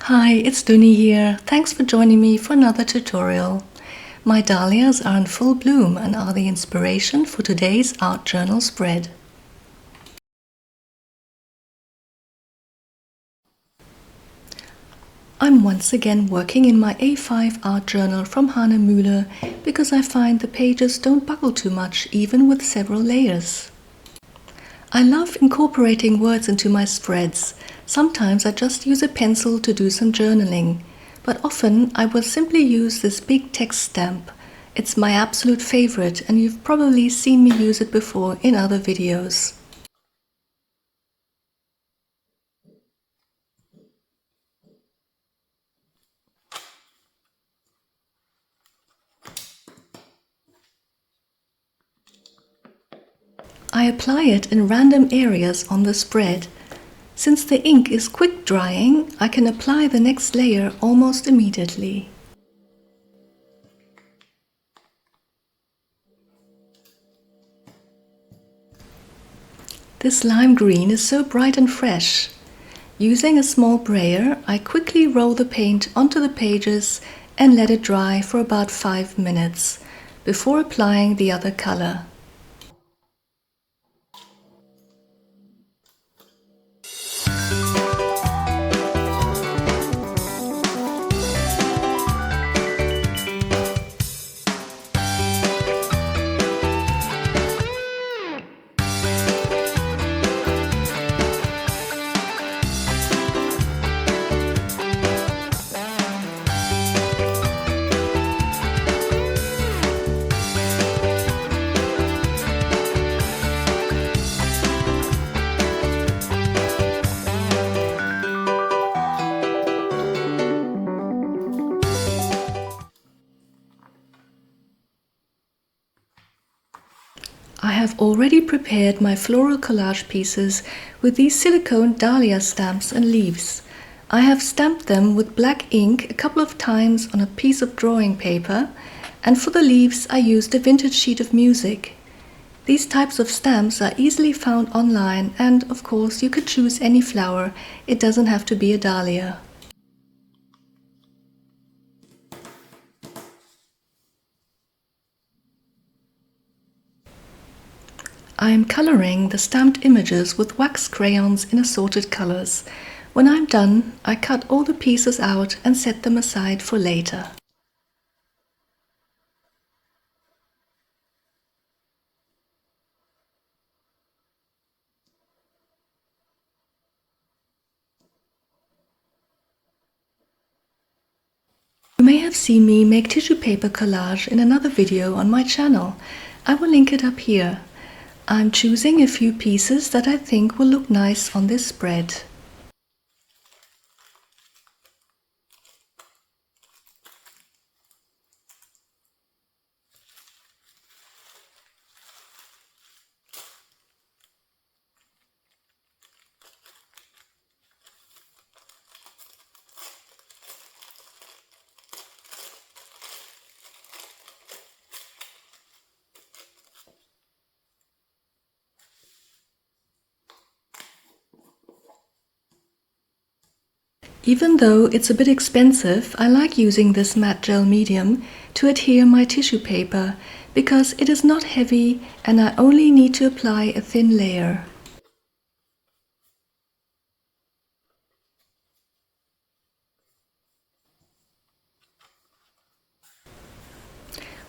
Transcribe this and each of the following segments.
Hi, it's Duni here. Thanks for joining me for another tutorial. My dahlias are in full bloom and are the inspiration for today's art journal spread. I'm once again working in my A5 art journal from Müller because I find the pages don't buckle too much even with several layers. I love incorporating words into my spreads. Sometimes I just use a pencil to do some journaling, but often I will simply use this big text stamp. It's my absolute favorite and you've probably seen me use it before in other videos. I apply it in random areas on the spread. Since the ink is quick drying, I can apply the next layer almost immediately. This lime green is so bright and fresh. Using a small brayer, I quickly roll the paint onto the pages and let it dry for about 5 minutes before applying the other color. I have already prepared my floral collage pieces with these silicone Dahlia stamps and leaves. I have stamped them with black ink a couple of times on a piece of drawing paper, and for the leaves I used a vintage sheet of music. These types of stamps are easily found online, and of course you could choose any flower, it doesn't have to be a dahlia. I am coloring the stamped images with wax crayons in assorted colors. When I'm done, I cut all the pieces out and set them aside for later. You may have seen me make tissue paper collage in another video on my channel. I will link it up here. I'm choosing a few pieces that I think will look nice on this spread. Even though it's a bit expensive, I like using this matte gel medium to adhere my tissue paper because it is not heavy and I only need to apply a thin layer.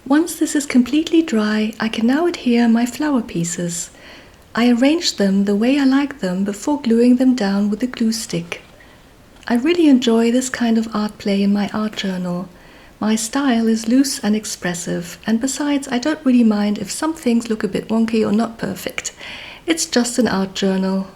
Once this is completely dry, I can now adhere my flower pieces. I arrange them the way I like them before gluing them down with a glue stick. I really enjoy this kind of art play in my art journal. My style is loose and expressive, and besides I don't really mind if some things look a bit wonky or not perfect. It's just an art journal.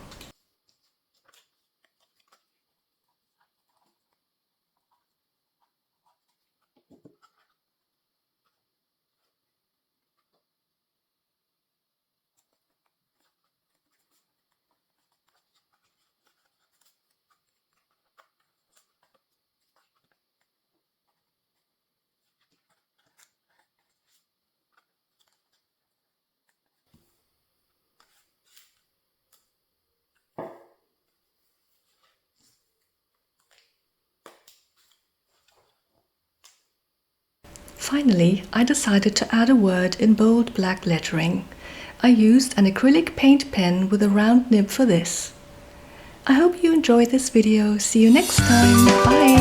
Finally, I decided to add a word in bold black lettering. I used an acrylic paint pen with a round nib for this. I hope you enjoyed this video. See you next time. Bye!